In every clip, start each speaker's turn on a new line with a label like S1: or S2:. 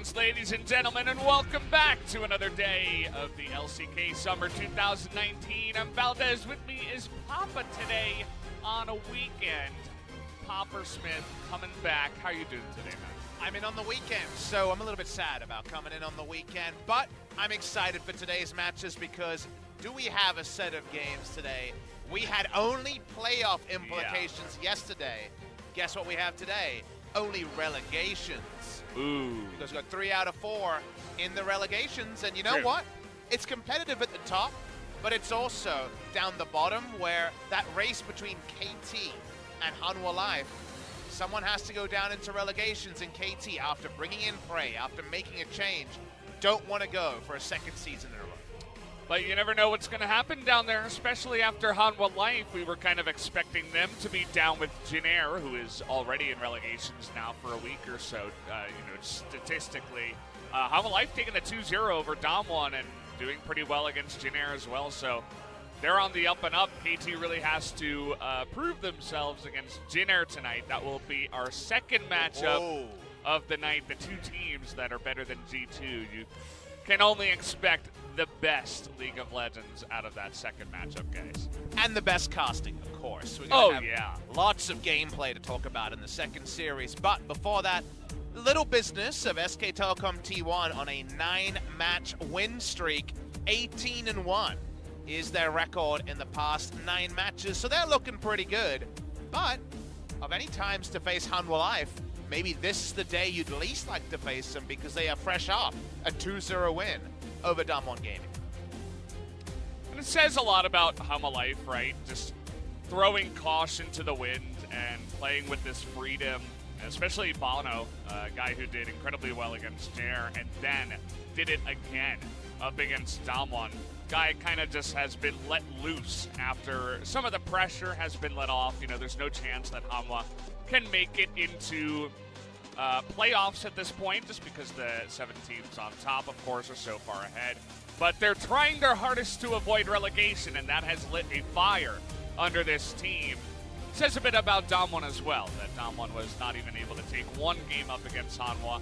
S1: Greetings, ladies and gentlemen, and welcome back to another day of the LCK Summer 2019. I'm Valdez. With me is Papa today on a weekend. Popper Smith coming back. How you doing today, man?
S2: I'm in on the weekend, so I'm a little bit sad about coming in on the weekend, but I'm excited for today's matches because do we have a set of games today? We had only playoff implications yesterday. Guess what we have today? Only relegations.
S1: Ooh.
S2: Because we got 3 out of 4 in the relegations, and you know what? It's competitive at the top, but it's also down the bottom where that race between KT and Hanwha Life, someone has to go down into relegations, and KT, after bringing in Prey, after making a change, don't want to go for a second season in a row.
S1: But you never know what's going to happen down there, especially after Hanwha Life. We were kind of expecting them to be down with Jin Air, who is already in relegations now for a week or so. Statistically, Hanwha Life taking the 2-0 over Damwon and doing pretty well against Jin Air as well. So they're on the up and up. KT really has to prove themselves against Jin Air tonight. That will be our second matchup of the night. The two teams that are better than G2. You can only expect the best League of Legends out of that second matchup, guys.
S2: And the best casting, of course. We're gonna have lots of gameplay to talk about in the second series. But before that, little business of SK Telecom T1 on a 9-match win streak. 18-1 is their record in the past 9 matches. So they're looking pretty good. But of any times to face Hanwha Life, maybe this is the day you'd least like to face them because they are fresh off a 2-0 win over Damwon Gaming.
S1: And it says a lot about Hanwha Life, right? Just throwing caution to the wind and playing with this freedom, especially Bono, a guy who did incredibly well against Jer and then did it again up against Damwon. Guy kind of just has been let loose after some of the pressure has been let off. You know, there's no chance that Hanwha can make it into playoffs at this point, just because the 7 teams on top, of course, are so far ahead. But they're trying their hardest to avoid relegation, and that has lit a fire under this team. It says a bit about Damwon as well, that Damwon was not even able to take one game up against Hanwha.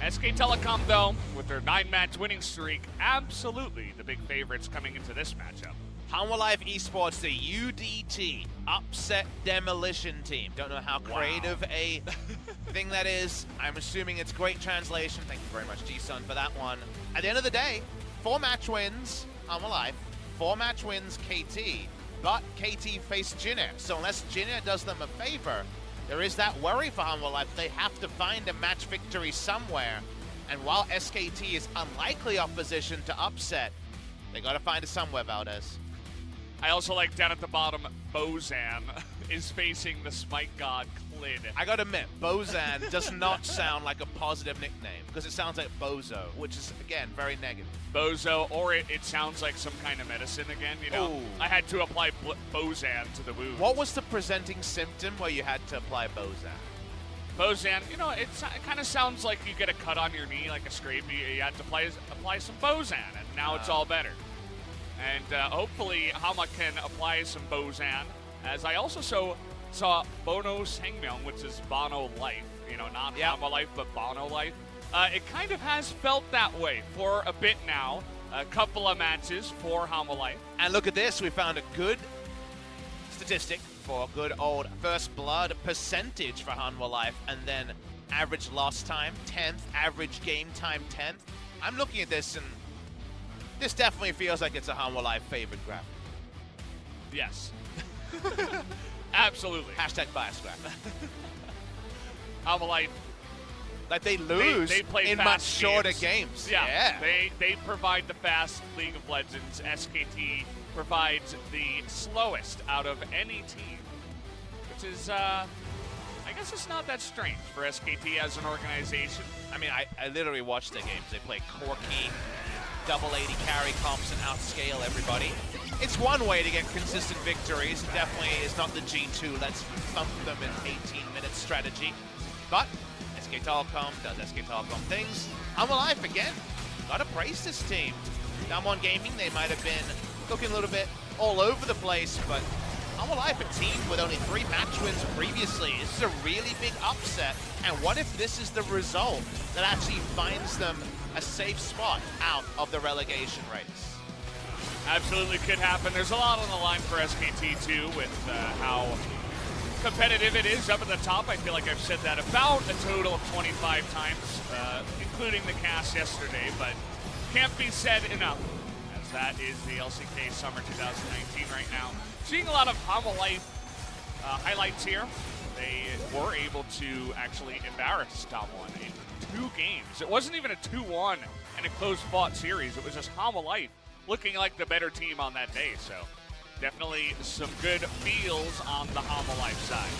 S1: SK Telecom, though, with their 9-match winning streak, absolutely the big favorites coming into this matchup.
S2: Hanwha Life Esports, the UDT, Upset Demolition Team. Don't know how creative a thing that is. I'm assuming it's great translation. Thank you very much, G-Sun, for that one. At the end of the day, 4-match wins, Hanwha Life, 4-match wins, KT, but KT faced Jin Air. So unless Jin Air does them a favor, there is that worry for Hanwha Life. They have to find a match victory somewhere. And while SKT is unlikely opposition to upset, they got to find it somewhere, Valdez.
S1: I also like down at the bottom, Bozan is facing the Smite God Clid.
S2: I gotta admit, Bozan does not sound like a positive nickname because it sounds like Bozo, which is, again, very negative.
S1: Bozo, or it sounds like some kind of medicine again, you know? Ooh. I had to apply Bozan to the wound.
S2: What was the presenting symptom where you had to apply Bozan?
S1: Bozan, you know, it kind of sounds like you get a cut on your knee, like a scrape. You had to apply some Bozan, and now it's all better. And hopefully Hanwha can apply some Bozan, as I also saw Bono Sangyoon, which is Bono Life. You know, not Hanwha Life, but Bono Life. It kind of has felt that way for a bit now. A couple of matches for Hanwha Life.
S2: And look at this, we found a good statistic for good old first blood percentage for Hanwha Life, and then average loss time 10th, average game time 10th. I'm looking at this and this definitely feels like it's a Hanwha Life favorite graphic.
S1: Yes. Absolutely.
S2: Hashtag bias graphic.
S1: Hanwha Life.
S2: Like they lose
S1: they play
S2: in much shorter games.
S1: Yeah. They provide the fast League of Legends. SKT provides the slowest out of any team, which is, I guess it's not that strange for SKT as an organization.
S2: I mean, I literally watch their games. They play Corky, double 80 carry comps, and outscale everybody. It's one way to get consistent victories. It definitely is not the G2, let's thump them in 18-minute strategy. But SK Telecom does SK Telecom things. Hanwha Life, again, gotta praise this team. Damwon Gaming, they might have been looking a little bit all over the place, but Hanwha Life, a team with only 3 match wins previously. This is a really big upset. And what if this is the result that actually finds them a safe spot out of the relegation race?
S1: Absolutely could happen. There's a lot on the line for SKT too with how competitive it is up at the top. I feel like I've said that about a total of 25 times, including the cast yesterday, but can't be said enough, as that is the LCK Summer 2019 right now. Seeing a lot of Hanwha Life highlights here. They were able to actually embarrass T1 in 2 games. It wasn't even a 2-1 and a close-fought series. It was just Hanwha Life looking like the better team on that day. So definitely some good feels on the Hanwha Life side.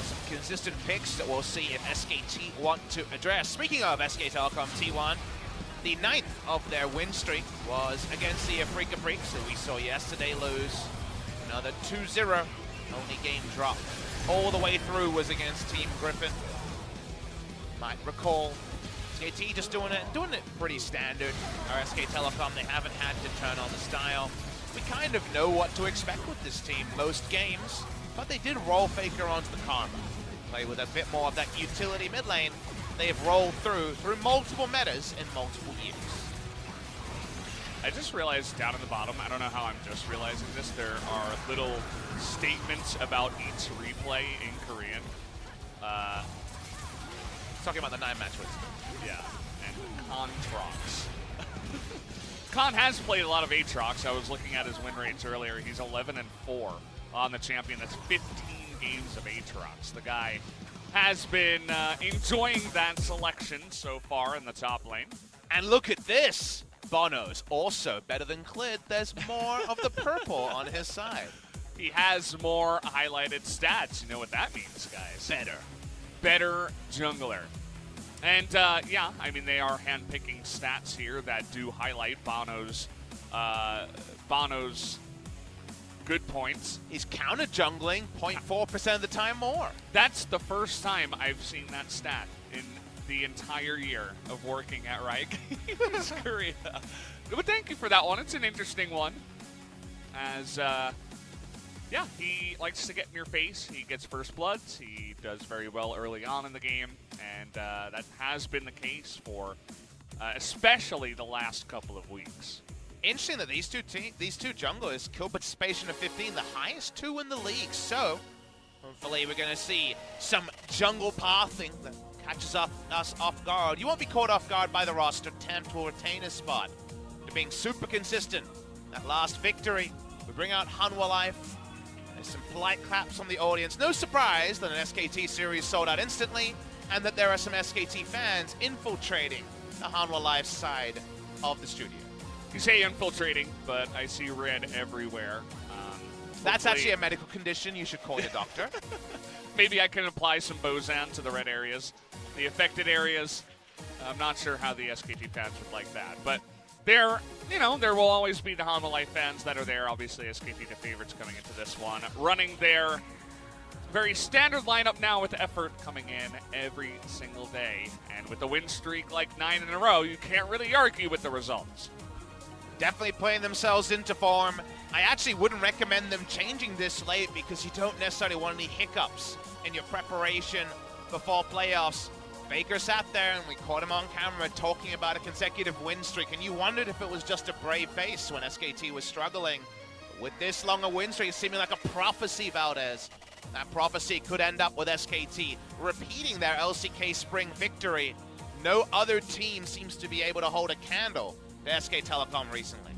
S2: Some consistent picks that we'll see if SKT want to address. Speaking of SK Telecom T1, the 9th of their win streak was against the FLICKR that we saw yesterday lose. Another 2-0, only game drop all the way through was against Team Griffin. Might recall SKT just doing it pretty standard. Our SK Telecom, they haven't had to turn on the style. We kind of know what to expect with this team most games, but they did roll FLICKR onto the Kahn. Play with a bit more of that utility mid lane. They've rolled through multiple metas in multiple years.
S1: I just realized down at the bottom, I don't know how I'm just realizing this, there are little statements about each replay in Korean.
S2: Talking about the 9-match wins.
S1: Yeah, and Contracts. Kahn has played a lot of Aatrox. I was looking at his win rates earlier. He's 11-4 on the champion. That's 15 games of Aatrox. The guy has been enjoying that selection so far in the top lane.
S2: And look at this. Bono's also better than Clid. There's more of the purple on his side.
S1: He has more highlighted stats. You know what that means, guys. Better jungler. And, yeah, I mean, they are handpicking stats here that do highlight Bono's good points.
S2: He's counter-jungling 0.4% of the time more.
S1: That's the first time I've seen that stat in the entire year of working at Riot Games Korea. But thank you for that one. It's an interesting one. As, yeah, he likes to get in your face. He gets first bloods. He does very well early on in the game. And that has been the case for especially the last couple of weeks.
S2: Interesting that these two junglers kill participation of 15, the highest 2 in the league. So, hopefully we're going to see some jungle pathing that catches us off guard. You won't be caught off guard by the roster. Attempt will retain a spot. They're being super consistent. That last victory, we bring out Hanwha Life. There's some polite claps from the audience. No surprise that an SKT series sold out instantly, and that there are some SKT fans infiltrating the Hanwha Life side of the studio.
S1: You say infiltrating, but I see red everywhere.
S2: That's actually a medical condition. You should call your doctor.
S1: Maybe I can apply some Bozan to the red areas. The affected areas, I'm not sure how the SKT fans would like that. But there will always be the Hanwha Life fans that are there. Obviously, SKT the favorites coming into this one. Running their very standard lineup now with effort coming in every single day. And with the win streak like 9 in a row, you can't really argue with the results.
S2: Definitely playing themselves into form. I actually wouldn't recommend them changing this late because you don't necessarily want any hiccups in your preparation before playoffs. Baker sat there and we caught him on camera talking about a consecutive win streak, and you wondered if it was just a brave face when SKT was struggling. With this long a win streak, seeming like a prophecy, Valdez. That prophecy could end up with SKT repeating their LCK Spring victory. No other team seems to be able to hold a candle to SK Telecom recently.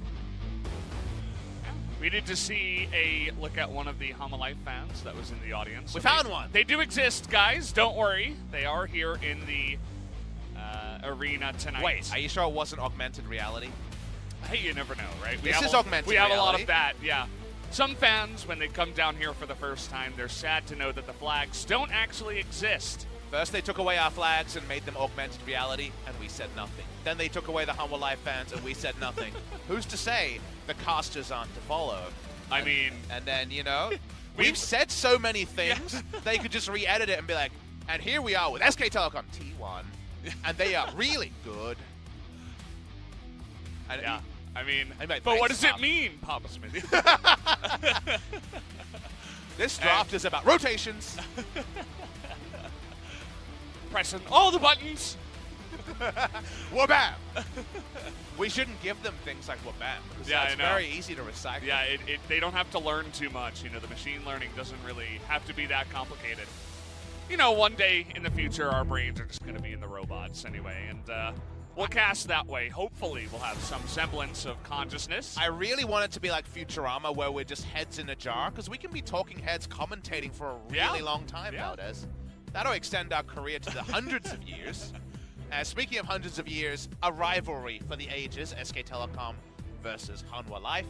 S1: We need to see a look at one of the Hanwha Life fans that was in the audience.
S2: We found one.
S1: They do exist, guys. Don't worry. They are here in the arena tonight.
S2: Wait, are you sure it wasn't augmented reality?
S1: Hey, you never know, right?
S2: This is augmented reality.
S1: We have a lot of that, yeah. Some fans, when they come down here for the first time, they're sad to know that the flags don't actually exist.
S2: First, they took away our flags and made them augmented reality, and we said nothing. Then they took away the Hanwha Life fans, and we said nothing. Who's to say the casters aren't to follow? And then, you know, we've said so many things, they could just re-edit it and be like, and here we are with SK Telecom T1, and they are really good. And
S1: yeah, but
S2: nice
S1: what does it mean, Papa Smithy?
S2: This draft is about rotations.
S1: Pressing all the buttons.
S2: Wabam! We shouldn't give them things like wabam, because
S1: Yeah,
S2: that's very easy to recycle.
S1: Yeah, they don't have to learn too much. You know, the machine learning doesn't really have to be that complicated. You know, one day in the future, our brains are just going to be in the robots anyway, and we'll cast that way. Hopefully, we'll have some semblance of consciousness.
S2: I really want it to be like Futurama, where we're just heads in a jar, because we can be talking heads commentating for a really long time nowadays. That'll extend our career to the hundreds of years. Speaking of hundreds of years, a rivalry for the ages, SK Telecom versus Hanwha Life.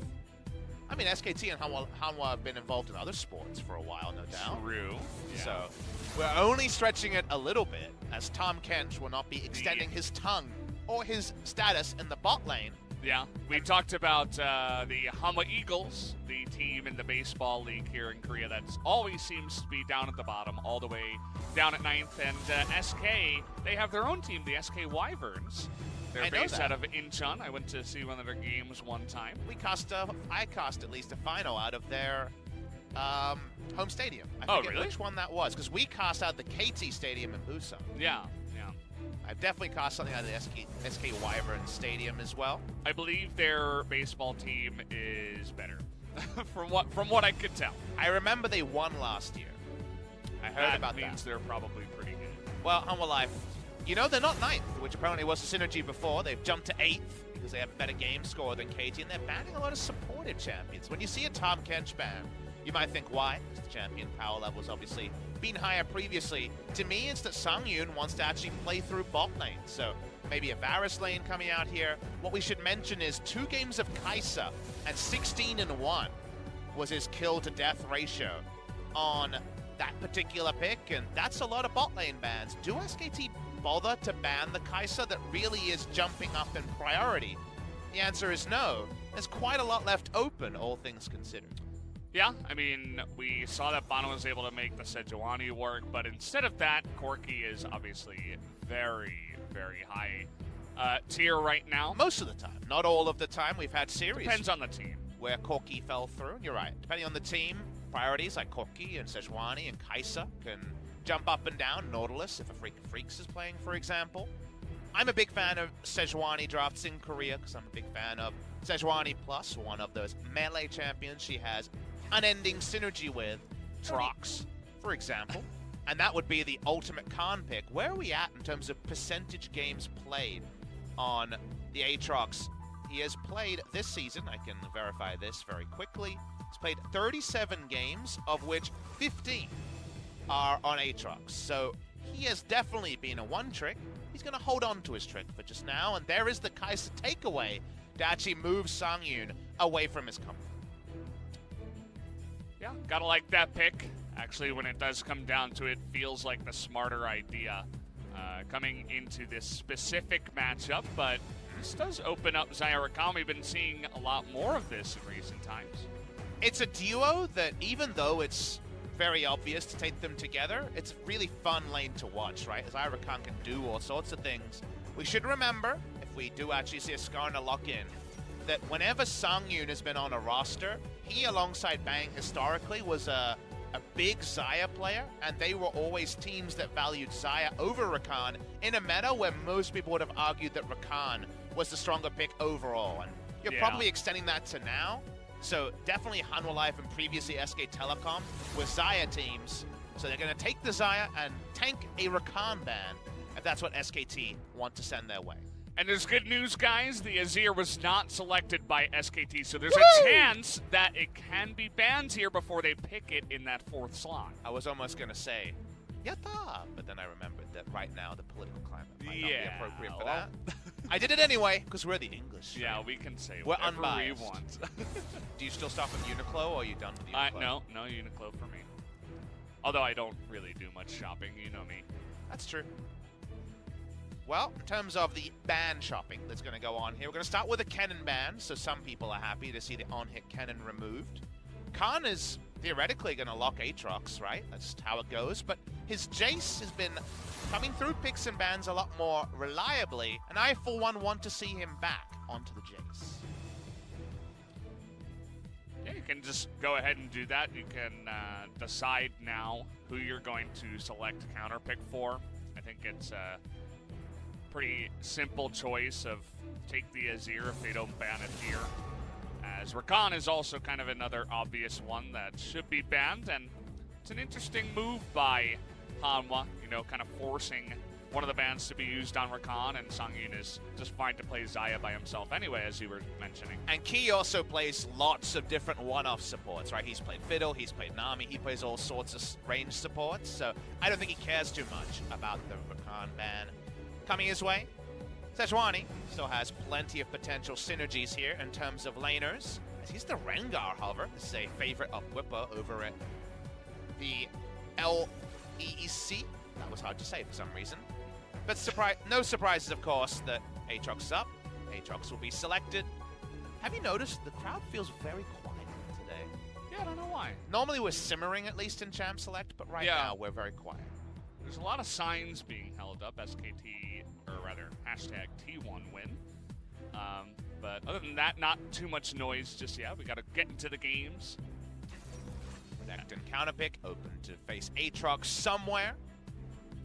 S2: I mean, SKT and Hanwha have been involved in other sports for a while, no doubt.
S1: True. Yeah.
S2: So we're only stretching it a little bit, as Tom Kench will not be extending his tongue or his status in the bot lane.
S1: Yeah, we talked about the Hanwha Eagles, the team in the baseball league here in Korea that always seems to be down at the bottom, all the way down at 9th. And SK, they have their own team, the SK Wyverns. They're based out of Incheon. I went to see one of their games one time.
S2: I cast at least a final out of their home stadium. I forget which one that was, because we cast out the KT Stadium in Busan.
S1: Yeah.
S2: I've definitely cast something out of the SK Wyvern Stadium as well.
S1: I believe their baseball team is better, from what I could tell.
S2: I remember they won last year. I heard about that.
S1: That means they're probably pretty good.
S2: Well, Hanwha Life, you know, they're not 9th, which apparently was the synergy before. They've jumped to 8th because they have a better game score than KT, and they're banning a lot of supportive champions. When you see a Tom Kench ban, you might think, why? Because the champion power level's obviously been higher previously. To me, it's that sangyoon wants to actually play through bot lane. So maybe a Varus lane coming out here. What we should mention is 2 games of Kai'Sa, and 16-1 was his kill to death ratio on that particular pick, and that's a lot of bot lane bans. Do SKT bother to ban the Kai'Sa that really is jumping up in priority? The answer is no. There's quite a lot left open, all things considered.
S1: Yeah, I mean, we saw that Bono was able to make the SoHwan work, but instead of that, Corki is obviously very, very high tier right now.
S2: Most of the time. Not all of the time. We've had series.
S1: Depends on the team.
S2: Where Corki fell through. You're right. Depending on the team, priorities like Corki and SoHwan and Kai'Sa can jump up and down. Nautilus, if a Freaks is playing, for example. I'm a big fan of SoHwan drafts in Korea because I'm a big fan of SoHwan Plus, one of those melee champions she has unending synergy with. Trox, for example. And that would be the ultimate Kahn pick. Where are we at in terms of percentage games played on the Aatrox? He has played this season, I can verify this very quickly. He's played 37 games, of which 15 are on Aatrox. So he has definitely been a one-trick. He's going to hold on to his trick for just now, and there is the Kai'Sa takeaway to actually move sangyoon away from his comfort.
S1: Yeah, gotta like that pick. Actually, when it does come down to it, feels like the smarter idea coming into this specific matchup, but this does open up Xayah Rakan. We've been seeing a lot more of this in recent times.
S2: It's a duo that, even though it's very obvious to take them together, it's a really fun lane to watch, right? Xayah Rakan can do all sorts of things. We should remember, if we do actually see a Skarner lock in, that whenever sangyoon has been on a roster, he alongside Bang historically was a big Xayah player, and they were always teams that valued Xayah over Rakan in a meta where most people would have argued that Rakan was the stronger pick overall. And you're probably extending that to now. So definitely Hanwha Life and previously SK Telecom with Xayah teams. So they're going to take the Xayah and tank a Rakan ban if that's what SKT want to send their way.
S1: And there's good news, guys. The Azir was not selected by SKT, so there's a chance that it can be banned here before they pick it in that 4th slot.
S2: I was almost going to say, yatta, but then I remembered that right now the political climate might not be appropriate for that. I did it anyway, because we're the English.
S1: Yeah, we can say
S2: we're
S1: whatever
S2: unbiased.
S1: we want.
S2: Do you still stop with Uniqlo, or are you done with Uniqlo?
S1: No Uniqlo for me. Although I don't really do much shopping, you know me.
S2: That's true. Well, in terms of the ban shopping that's going to go on here, we're going to start with a Kennen ban, so some people are happy to see the on-hit Kennen removed. Kahn is theoretically going to lock Aatrox, right? That's just how it goes, but his Jace has been coming through picks and bans a lot more reliably, and I, for one, want to see him back onto the Jace.
S1: Yeah, you can just go ahead and do that. You can decide now who you're going to select counter pick for. I think it's a pretty simple choice of take the Azir if they don't ban it here. As Rakan is also kind of another obvious one that should be banned, and it's an interesting move by Hanwha, you know, kind of forcing one of the bans to be used on Rakan, and sangyoon is just fine to play Xayah by himself anyway, as you were mentioning.
S2: And Key also plays lots of different one-off supports, right? He's played Fiddle, he's played Nami, he plays all sorts of range supports, so I don't think he cares too much about the Rakan ban coming his way. SoHwan still has plenty of potential synergies here in terms of laners, as he's the Rengar, however. This is a favorite of Whipper over at the LEC. That was hard to say for some reason. But no surprises, of course, that Aatrox is up. Aatrox will be selected. Have you noticed the crowd feels very quiet today?
S1: Yeah, I don't know why.
S2: Normally we're simmering, at least in Champ Select, but right now we're very quiet.
S1: There's a lot of signs being held up, SKT, or rather, hashtag T1 win. But other than that, not too much noise just yet. We got to get into the games.
S2: Renekton counterpick, open to face Aatrox somewhere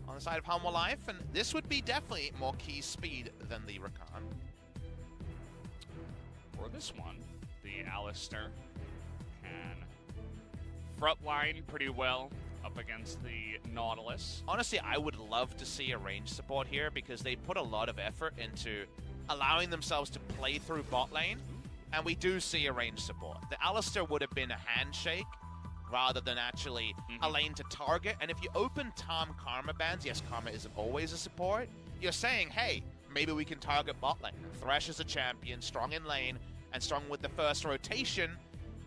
S2: on the side of Hanwha Life, and this would be definitely more key speed than the Rakan.
S1: For this one, the Alistar can frontline pretty well up against the Nautilus.
S2: Honestly, I would love to see a range support here because they put a lot of effort into allowing themselves to play through bot lane, and we do see a range support. The Alistar would have been a handshake rather than actually a lane to target. And if you open Tom Karma bans, yes, Karma isn't always a support, you're saying, hey, maybe we can target bot lane. Thresh is a champion, strong in lane, and strong with the first rotation,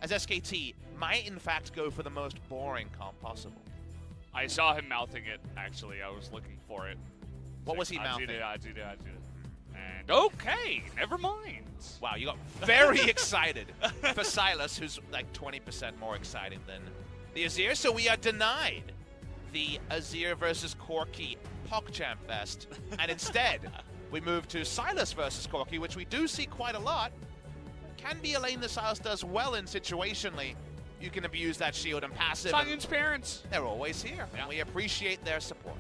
S2: as SKT might in fact go for the most boring comp possible.
S1: I saw him mouthing it, actually. I was looking for it.
S2: What was he mouthing?
S1: And okay, never mind.
S2: Wow, you got very excited for Sylas, who's like 20% more exciting than the Azir. So we are denied the Azir versus Corki PogChamp Fest. And instead, we move to Sylas versus Corki, which we do see quite a lot. Can be a lane that Sylas does well in situationally. You can abuse that shield and passive.
S1: sangyoon's parents.
S2: They're always here, and we appreciate their support.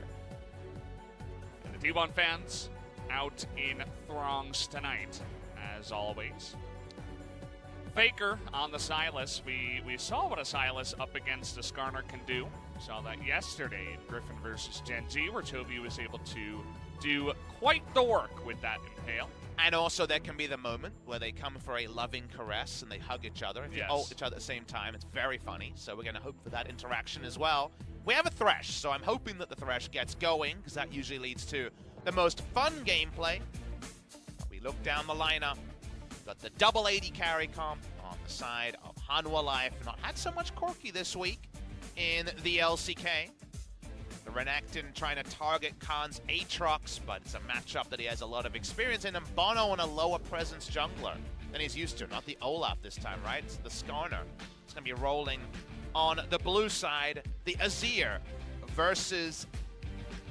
S1: And the T1 fans out in throngs tonight, as always. FLICKR on the Sylas. We saw what a Sylas up against a Skarner can do. We saw that yesterday in Griffin versus Gen G, where Toby was able to do quite the work with that Impale.
S2: And also, there can be the moment where they come for a loving caress and they hug each other. If you ult each other at the same time, it's very funny. So we're going to hope for that interaction as well. We have a Thresh, so I'm hoping that the Thresh gets going, because that usually leads to the most fun gameplay. We look down the lineup. We've got the double 80 carry comp on the side of Hanwha Life. Not had so much Corki this week in the LCK. The Renekton trying to target Kahn's Aatrox, but it's a matchup that he has a lot of experience in. And Bono on a lower presence jungler than he's used to. Not the Olaf this time, right? It's the Skarner. It's going to be rolling on the blue side. The Azir versus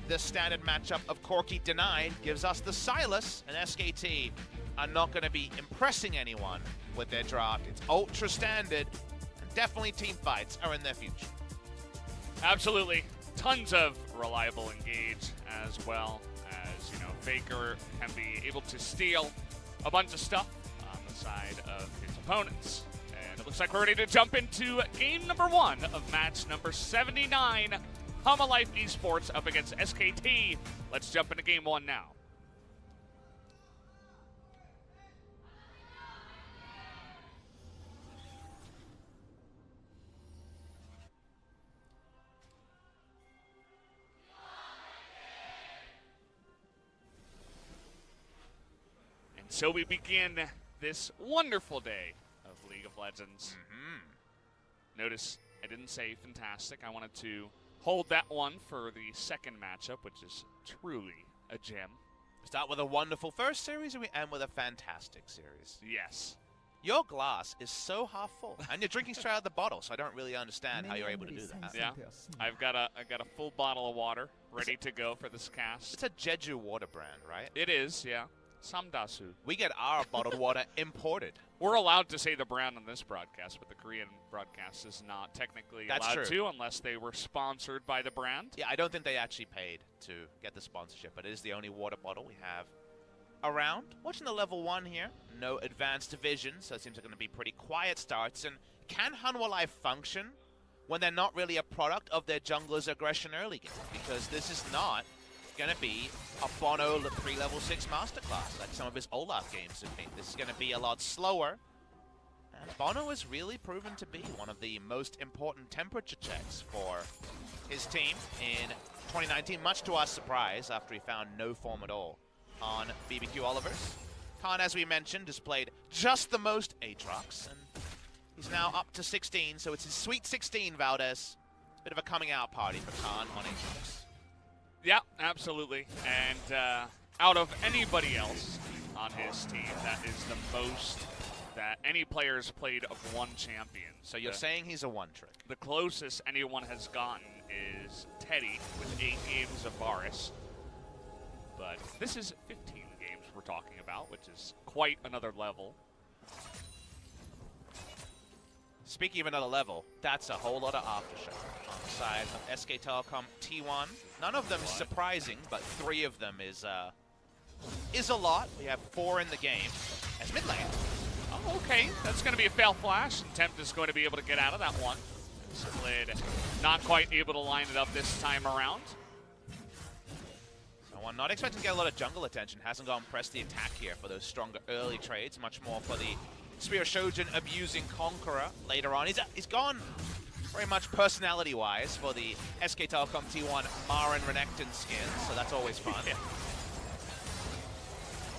S2: the standard matchup of Corki denied gives us the Sylas, and SKT are not going to be impressing anyone with their draft. It's ultra standard, and definitely team fights are in their future.
S1: Absolutely. Tons of reliable engage, as well as, you know, FLICKR can be able to steal a bunch of stuff on the side of his opponents. And it looks like we're ready to jump into game number 1 of match number 79. Hanwha Life Esports up against SKT. Let's jump into game 1 now. So we begin this wonderful day of League of Legends. Notice I didn't say fantastic. I wanted to hold that one for the second matchup, which is truly a gem.
S2: Start with a wonderful first series, and we end with a fantastic series.
S1: Yes.
S2: Your glass is so half full, and you're drinking straight out of the bottle, so I don't really understand how you're able to do that.
S1: Yeah, I've got a full bottle of water ready to go for this cast.
S2: It's a Jeju water brand, right?
S1: It is, yeah. Samdasu.
S2: We get our bottled water imported.
S1: We're allowed to say the brand on this broadcast, but the Korean broadcast is not technically allowed to unless they were sponsored by the brand.
S2: Yeah, I don't think they actually paid to get the sponsorship, but it is the only water bottle we have around. Watching the level 1 here. No advanced division, so it seems like going to be pretty quiet starts. And can Hanwha Life function when they're not really a product of their jungler's aggression early game? Because this is not going to be a Bono pre-level 6 masterclass like some of his Olaf games have been. This is going to be a lot slower. And Bono has really proven to be one of the most important temperature checks for his team in 2019, much to our surprise after he found no form at all on BBQ Olivers. Kahn, as we mentioned, displayed just the most Aatrox, and he's now up to 16, so it's his sweet 16, Valdez. Bit of a coming out party for Kahn on Aatrox.
S1: Yeah, absolutely. And out of anybody else on his team, that is the most that any player's played of one champion.
S2: So you're saying he's a one-trick?
S1: The closest anyone has gotten is Teddy with 8 games of Varus. But this is 15 games we're talking about, which is quite another level.
S2: Speaking of another level, that's a whole lot of aftershock on the side of SK Telecom T1. None of them is surprising, but 3 of them is a lot. We have 4 in the game as mid lane.
S1: Oh, okay, that's going to be a fail flash. Tempt is going to be able to get out of that one. Clid not quite able to line it up this time around.
S2: SoHwan not expecting to get a lot of jungle attention. Hasn't gone press the attack here for those stronger early trades. Much more for the Spear Shojin abusing Conqueror later on. He's gone very much personality-wise for the SK Telecom T1 Marin Renekton skin, so that's always fun.
S1: Yeah.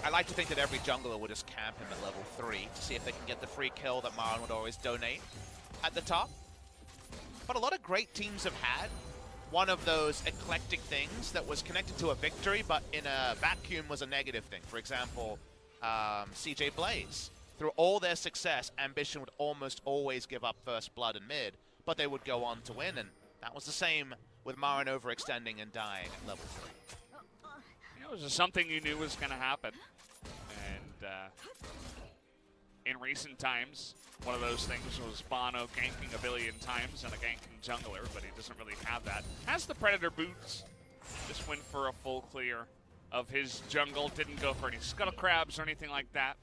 S2: I like to think that every jungler would just camp him at level 3 to see if they can get the free kill that Marin would always donate at the top. But a lot of great teams have had one of those eclectic things that was connected to a victory, but in a vacuum was a negative thing. For example, CJ Blaze. Through all their success, Ambition would almost always give up first blood and mid, but they would go on to win, and that was the same with Marin overextending and dying at level 3.
S1: It was just something you knew was going to happen. And in recent times, one of those things was Bono ganking a billion times and a ganking jungler, but he doesn't really have that. Has the Predator boots. Just went for a full clear of his jungle. Didn't go for any scuttle crabs or anything like that.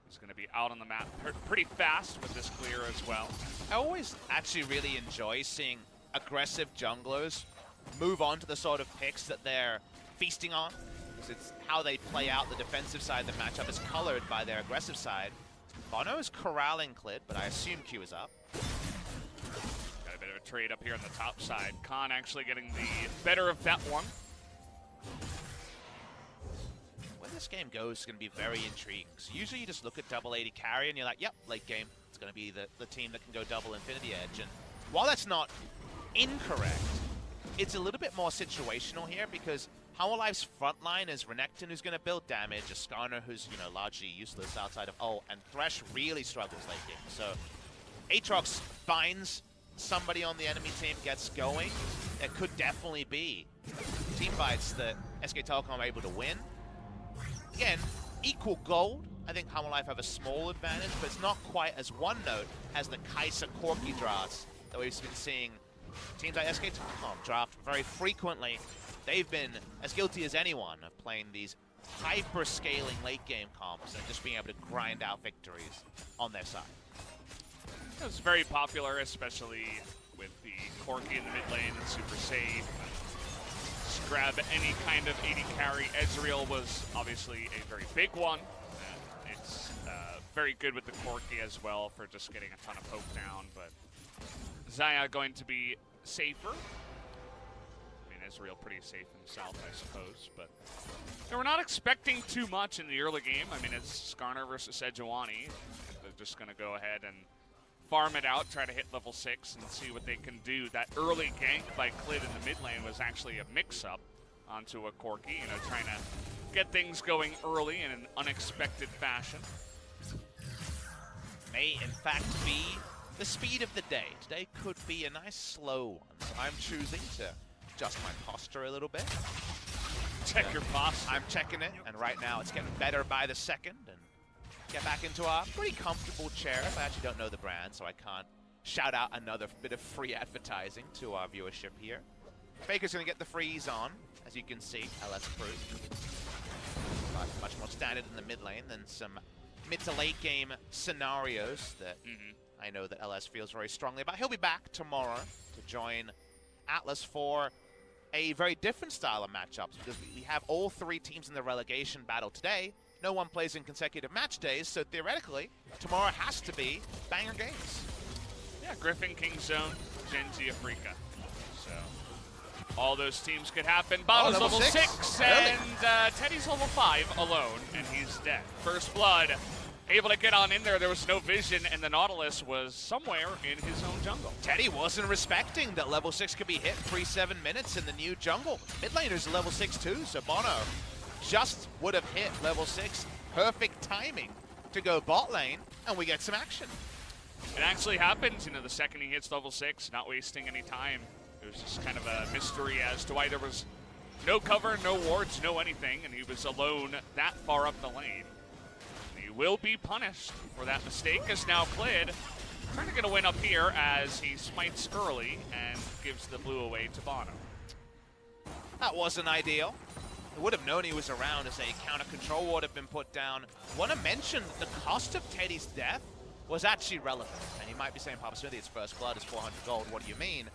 S1: He's going to be out on the map pretty fast with this clear as well.
S2: I always actually really enjoy seeing aggressive junglers move on to the sort of picks that they're feasting on, because it's how they play out the defensive side of the matchup is colored by their aggressive side. Bono is corralling Clid, but I assume Q is up.
S1: Got a bit of a trade up here on the top side. Kahn actually getting the better of that one.
S2: Where this game goes is going to be very intriguing. So usually you just look at double AD carry and you're like, yep, late game, it's going to be the team that can go double Infinity Edge. And while that's not incorrect, it's a little bit more situational here because Hanwha Life's front line is Renekton, who's going to build damage, a Skarner, who's, you know, largely useless outside of ult, and Thresh really struggles late game. So Aatrox finds somebody on the enemy team, gets going. There could definitely be team fights that SK Telecom are able to win. Again, equal gold. I think Hanwha Life have a small advantage, but it's not quite as one note as the Kai'Sa Corki drafts that we've been seeing teams like SK Telecom draft very frequently. They've been as guilty as anyone of playing these hyper-scaling late-game comps and just being able to grind out victories on their side.
S1: It was very popular, especially with the Corki in the mid lane and super save. Just grab any kind of AD carry. Ezreal was obviously a very big one. It's very good with the Corki as well for just getting a ton of poke down, but Xayah going to be safer. Israel pretty safe himself, I suppose, but we're not expecting too much in the early game. I mean, it's Skarner versus Sejuani. They're just going to go ahead and farm it out, try to hit level 6 and see what they can do. That early gank by Clid in the mid lane was actually a mix-up onto a Corki, you know, trying to get things going early in an unexpected fashion.
S2: May, in fact, be the speed of the day. Today could be a nice slow one, so I'm choosing to adjust my posture a little bit.
S1: Check your posture.
S2: I'm checking it, and right now it's getting better by the second. And get back into our pretty comfortable chairs. I actually don't know the brand, so I can't shout out another bit of free advertising to our viewership here. FLICKR's going to get the freeze on, as you can see, LS approved. But much more standard in the mid lane than some mid to late game scenarios that I know that LS feels very strongly about. He'll be back tomorrow to join Atlas for a very different style of matchups, because we have all three teams in the relegation battle today. No one plays in consecutive match days, so theoretically, tomorrow has to be banger games.
S1: Yeah, Griffin, King Zone, Gen Z, Afrika. So all those teams could happen. Bono's level 6 and Teddy's level 5 alone, and he's dead. First blood, able to get on in there. There was no vision, and the Nautilus was somewhere in his own jungle.
S2: Teddy wasn't respecting that level 6 could be hit pre-7 minutes in the new jungle. Mid laner's level 6 too, so Bono just would have hit level 6. Perfect timing to go bot lane, and we get some action.
S1: It actually happens, you know, the second he hits level 6, not wasting any time. It was just kind of a mystery as to why there was no cover, no wards, no anything, and he was alone that far up the lane. And he will be punished for that mistake, as now Clid trying to get a win up here as he smites early and gives the blue away to Bono.
S2: That wasn't ideal. I would have known he was around as a counter control ward had been put down. I want to mention that the cost of Teddy's death was actually relevant. And you might be saying, Papa Smithy, it's first blood, it's 400 gold, what do you mean?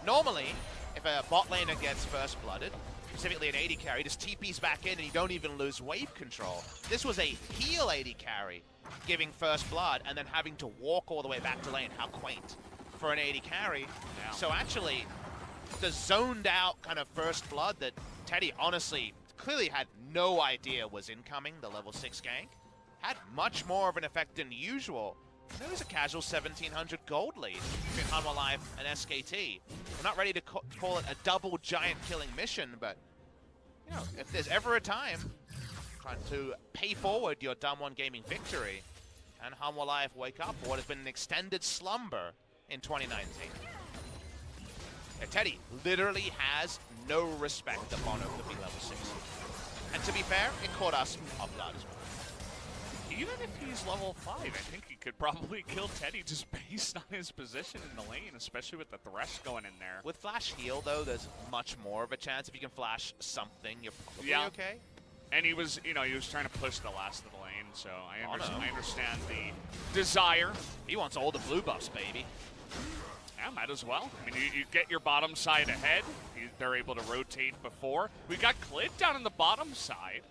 S2: Normally, if a bot laner gets first blooded, specifically an AD carry, just TPs back in and you don't even lose wave control. This was a heal AD carry, giving first blood and then having to walk all the way back to lane. How quaint for an AD carry. Yeah. So actually, the zoned out kind of first blood that Teddy honestly clearly had no idea was incoming, the level 6 gank, had much more of an effect than usual. And it was a casual 1,700 gold lead between Hanwha Live and SKT. We're not ready to call it a double giant killing mission, but you know, if there's ever a time trying to pay forward your Damwon Gaming victory, and Hanwha Live wake up for what has been an extended slumber in 2019. Yeah, Teddy literally has no respect that Bono could be level 6. And to be fair, it caught us off guard as well.
S1: Even if he's level 5, I think he could probably kill Teddy just based on his position in the lane, especially with the Thresh going in there.
S2: With flash heal, though, there's much more of a chance. If you can flash something, you're probably okay.
S1: And he was, you know, he was trying to push the last of the lane, so I understand the desire.
S2: He wants all the blue buffs, baby.
S1: Yeah, might as well. I mean, you get your bottom side ahead. They're able to rotate before. We got Clid down on the bottom side,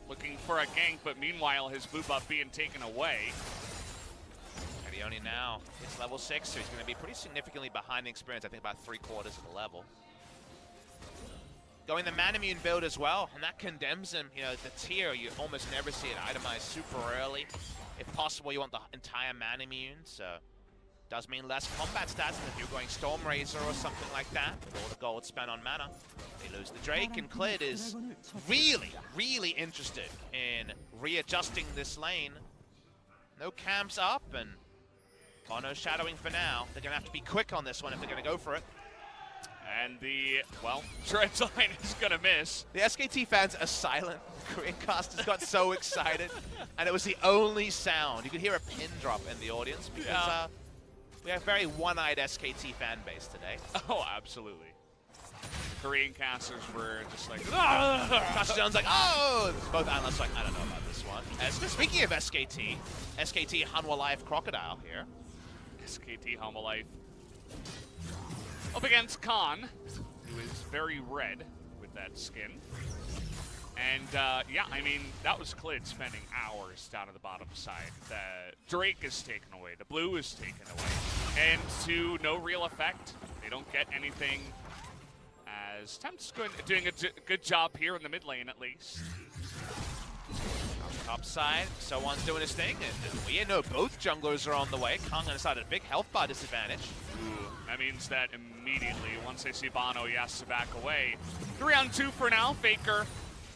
S1: looking for a gank, but meanwhile, his blue buff being taken away.
S2: Teddy only now it's level 6, so he's going to be pretty significantly behind in experience. I think about 3/4 of the level. Going the man immune build as well, and that condemns him. You know, the tier, you almost never see it itemized super early. If possible, you want the entire man immune, so does mean less combat stats than if you're going Storm Razor or something like that, with all the gold spent on mana. They lose the Drake, and Clid is really, really interested in readjusting this lane. No camps up, and Bono shadowing for now. They're going to have to be quick on this one if they're going to go for it.
S1: And the, well, Tread's line is going to miss.
S2: The SKT fans are silent. Korean casters got so excited, and it was the only sound. You could hear a pin drop in the audience because we have a very one-eyed SKT fan base today.
S1: Oh, absolutely. Korean casters were just like,
S2: Touchdown's like, oh! Both analysts like, I don't know about this one. Speaking of SKT, SKT Hanwha Live Crocodile here.
S1: SKT Hanwha Live up against Kahn, who is very red with that skin. And, yeah, I mean, that was Clid spending hours down at the bottom side. The Drake is taken away. The blue is taken away. And to no real effect. They don't get anything, as Temp's doing a good job here in the mid lane, at least.
S2: Top side, SoHwan's doing his thing. And we know both junglers are on the way. Kahn decided a big health bar disadvantage.
S1: Ooh, that means that immediately, once they see Bono, he has to back away. 3-on-2 for now. FLICKR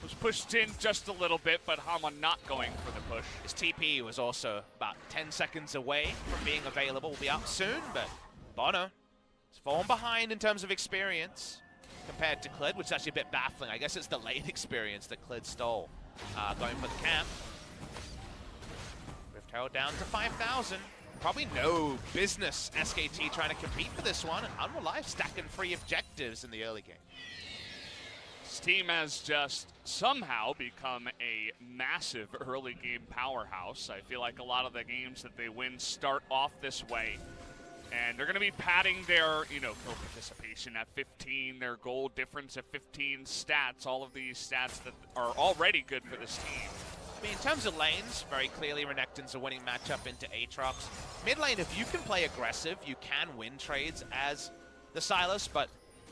S1: was pushed in just a little bit, but Hanwha not going for the push.
S2: His TP was also about 10 seconds away from being available. Will be up soon, but Bono is falling behind in terms of experience. compared to Clid, which is actually a bit baffling. I guess it's the lane experience that Clid stole. Going for the camp. Rift Herald down to 5,000. Probably no business SKT trying to compete for this one. And Hanwha Life stacking 3 objectives in the early game.
S1: This team has just somehow become a massive early game powerhouse. I feel like a lot of the games that they win start off this way. And they're going to be padding their, kill participation at 15, their goal difference at 15 stats, all of these stats that are already good for this team.
S2: I mean, in terms of lanes, very clearly Renekton's a winning matchup into Aatrox. Mid lane, if you can play aggressive, you can win trades as the Silas, but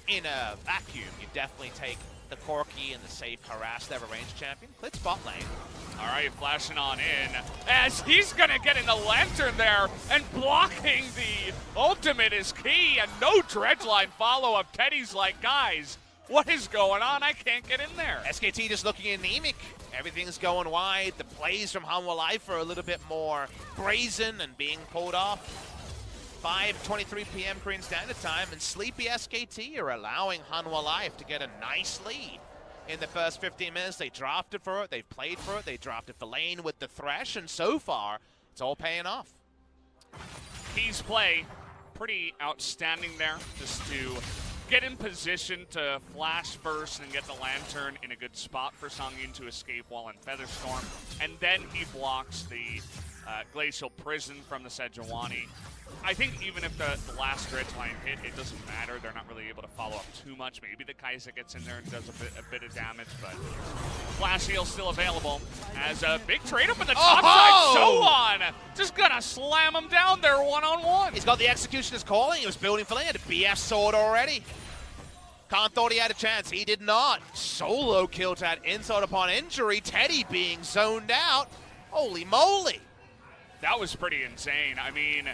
S2: in a vacuum, you definitely take the Corki and the safe harass, they have a ranged champion. Clid bot lane.
S1: All right, flashing on in as he's going to get in the Lantern there, and blocking the ultimate is key, and no Dredgeline follow-up. Teddy's like, guys, what is going on? I can't get in there.
S2: SKT just looking anemic. Everything's going wide. The plays from Hanwha Life are a little bit more brazen and being pulled off. 5:23 p.m. Korean Standard Time, and sleepy SKT are allowing Hanwha Life to get a nice lead. In the first 15 minutes, they drafted for it, they've played for it, they drafted for lane with the Thresh, and so far, it's all paying off.
S1: Key's play, pretty outstanding there, just to get in position to flash first and get the Lantern in a good spot for sangyoon to escape while in Featherstorm, and then he blocks the Glacial Prison from the SoHwan. I think even if the last Dredgeline hit, it doesn't matter. They're not really able to follow up too much. Maybe the Kai'Sa gets in there and does a bit of damage, but Flash Heal still available as a big trade up in the top side. SoHwan just gonna slam him down there one-on-one.
S2: He's got the Executioner's calling. He was building for lane. He had a BF sword already. Kahn thought he had a chance. He did not. Solo kill to add insult upon injury. Teddy being zoned out. Holy moly.
S1: That was pretty insane. I mean,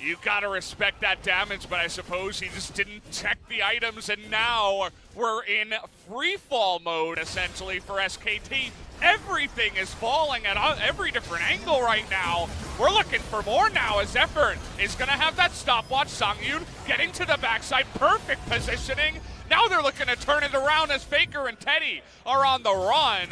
S1: you gotta respect that damage, but I suppose he just didn't check the items, and now we're in free fall mode, essentially, for SKT. Everything is falling at every different angle right now. We're looking for more now as Effort is gonna have that stopwatch. sangyoon getting to the backside, perfect positioning. Now they're looking to turn it around as FLICKR and Teddy are on the run.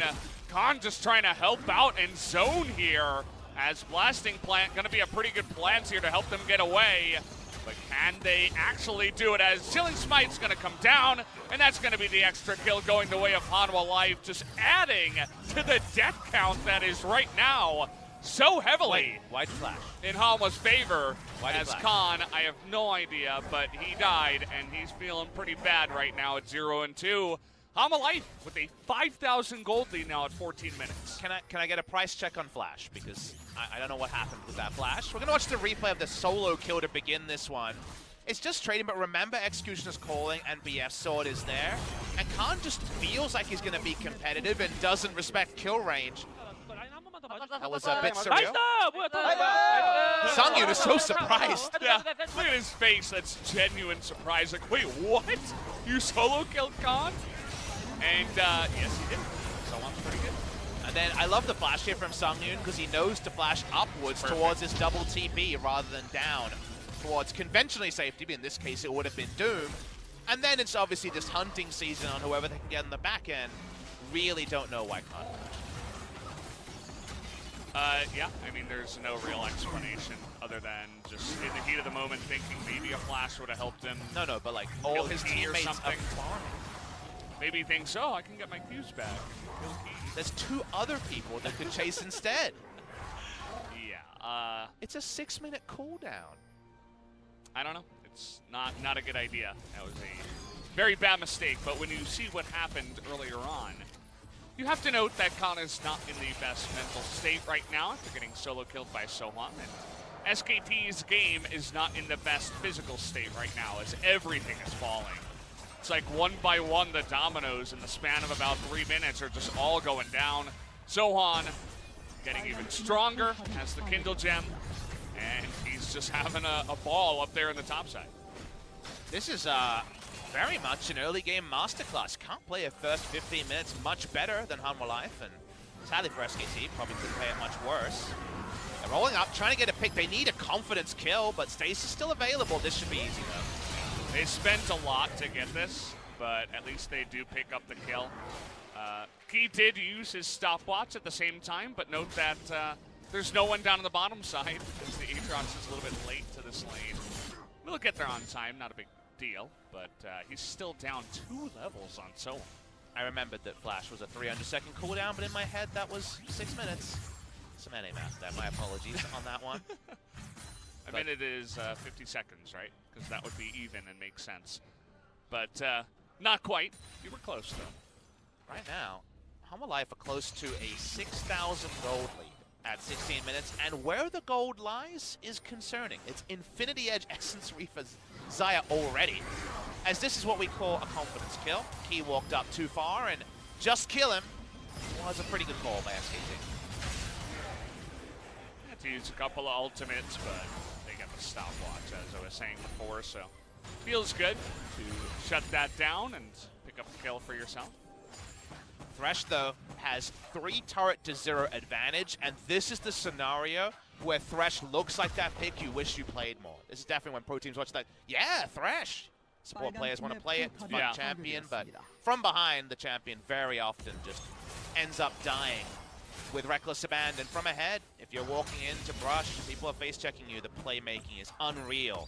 S1: Kahn just trying to help out and zone here, as Blasting Plant going to be a pretty good plant here to help them get away. But can they actually do it, as Chilling Smite's going to come down, and that's going to be the extra kill going the way of Hanwha Life, just adding to the death count that is right now so heavily
S2: Wide flash
S1: in Hanwha's favor. As
S2: flash.
S1: Kahn, I have no idea, but he died, and he's feeling pretty bad right now at 0-2. Hanwha Life with a 5,000 gold lead now at 14 minutes.
S2: Can I get a price check on Flash? Because I don't know what happened with that Flash. We're going to watch the replay of the solo kill to begin this one. It's just trading, but remember Executioner's calling and BF sword is there. And Kahn just feels like he's going to be competitive and doesn't respect kill range. That was a bit surreal. sangyoon is so surprised.
S1: Yeah, look at his face. That's genuine surprise. Like, wait, what? You solo killed Kahn? And yes, he did. SoHwan's pretty good.
S2: And then I love the flash here from sangyoon because he knows to flash upwards towards his double TP rather than down towards conventionally safe TP. In this case, it would have been Doom. And then it's obviously just hunting season on whoever they can get in the back end. Really don't know why Kahn.
S1: Yeah, I mean, there's no real explanation other than just in the heat of the moment thinking maybe a flash would have helped him.
S2: No, but like all his teammates are farming.
S1: Maybe he thinks, oh, I can get my Qs back.
S2: There's 2 other people that could chase instead.
S1: Yeah.
S2: It's a 6-minute cooldown.
S1: I don't know. It's not a good idea. That was a very bad mistake. But when you see what happened earlier on, you have to note that Kahn is not in the best mental state right now after getting solo killed by SoHwan. And SKT's game is not in the best physical state right now, as everything is falling. It's like one by one, the dominoes in the span of about 3 minutes are just all going down. SoHwan getting even stronger, has the Kindle Gem, and he's just having a ball up there in the top side.
S2: This is very much an early game masterclass. Can't play a first 15 minutes much better than Hanwha Life, and sadly for SKT, probably could play it much worse. They're rolling up, trying to get a pick. They need a confidence kill, but Stace is still available. This should be easy though.
S1: They spent a lot to get this, but at least they do pick up the kill. He did use his stopwatch at the same time, but note that there's no one down on the bottom side as the Aatrox is a little bit late to this lane. We'll get there on time, not a big deal, but he's still down 2 levels on SoHwan.
S2: I remembered that Flash was a 300-second cooldown, but in my head that was 6 minutes. Some NA math there. My apologies on that one.
S1: I mean, it is 50 seconds, right? Because that would be even and make sense. But not quite. You were close, though.
S2: Right now, Hanwha Life are close to a 6,000 gold lead at 16 minutes, and where the gold lies is concerning. It's Infinity Edge Essence Reaper Xayah already, as this is what we call a confidence kill. He walked up too far, and just kill him was a pretty good call by SKT.
S1: Had to use a couple of ultimates, but they got the stopwatch, as I was saying before, so feels good to shut that down and pick up a kill for yourself.
S2: Thresh, though, has 3 turret to 0 advantage, and this is the scenario where Thresh looks like that pick you wish you played more. This is definitely when pro teams watch that. Yeah, Thresh! Support players want to play it, it's a fun champion, but from behind, the champion very often just ends up dying with reckless abandon. From ahead, if you're walking into brush, people are face-checking you, the playmaking is unreal.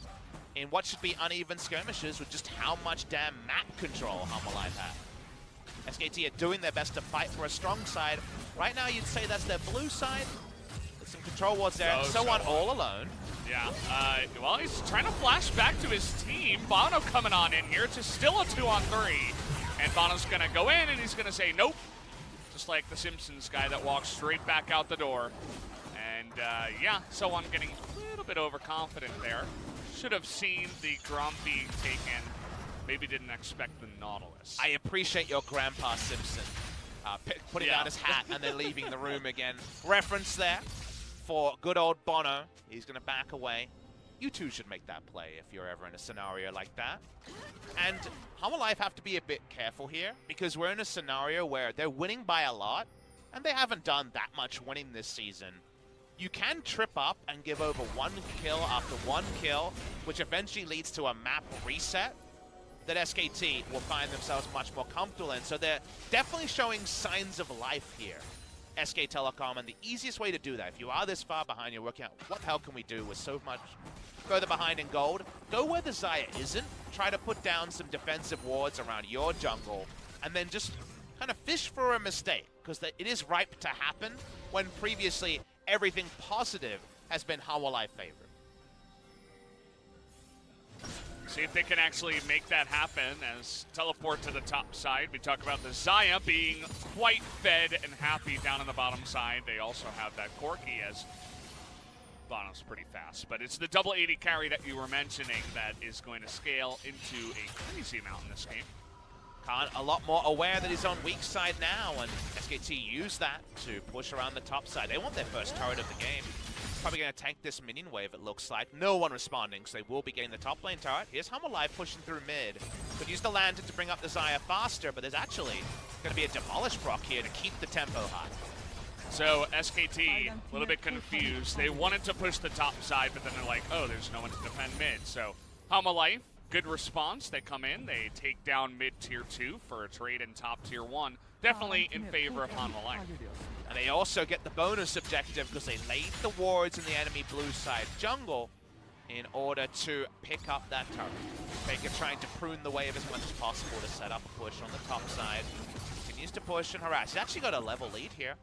S2: In what should be uneven skirmishes with just how much damn map control Hanwha Life have. SKT are doing their best to fight for a strong side. Right now, you'd say that's their blue side. With some control wards there. SoHwan all alone.
S1: Yeah, well, he's trying to flash back to his team. Bono coming on in here. It's still a 2-on-3. And Bono's going to go in, and he's going to say nope. Just like the Simpsons guy that walks straight back out the door. And, yeah, SoHwan getting a little bit overconfident there. Should have seen the Grumpy taken. Maybe didn't expect the Nautilus.
S2: I appreciate your Grandpa Simpson putting out his hat and then leaving the room again. Reference there for good old Bono. He's going to back away. You two should make that play if you're ever in a scenario like that. And Hanwha Life have to be a bit careful here because we're in a scenario where they're winning by a lot and they haven't done that much winning this season. You can trip up and give over 1 kill after 1 kill, which eventually leads to a map reset that SKT will find themselves much more comfortable in. So they're definitely showing signs of life here, SK Telecom, and the easiest way to do that, if you are this far behind, you're working out what the hell can we do with so much further behind in gold, go where the Xayah isn't, try to put down some defensive wards around your jungle, and then just kind of fish for a mistake, because it is ripe to happen when previously everything positive has been Hanwha Life favorite.
S1: See if they can actually make that happen as teleport to the top side. We talk about the Xayah being quite fed and happy down on the bottom side. They also have that Corki as Bono's pretty fast. But it's the double 80 carry that you were mentioning that is going to scale into a crazy amount in this game.
S2: Kahn a lot more aware that he's on weak side now, and SKT use that to push around the top side. They want their first turret of the game. Probably going to tank this minion wave, it looks like. No one responding, so they will be getting the top lane turret. Here's Hanwha Life pushing through mid. Could use the lantern to bring up the Xayah faster, but there's actually going to be a demolish proc here to keep the tempo high.
S1: So SKT, a little bit confused. They wanted to push the top side, but then they're like, oh, there's no one to defend mid. So Hanwha Life, good response. They come in, they take down mid tier 2 for a trade in top tier 1. Definitely in favor of Hanwha Life.
S2: And they also get the bonus objective because they laid the wards in the enemy blue side jungle in order to pick up that turret. FLICKR trying to prune the wave as much as possible to set up a push on the top side. Continues to push and harass. He's actually got a level lead here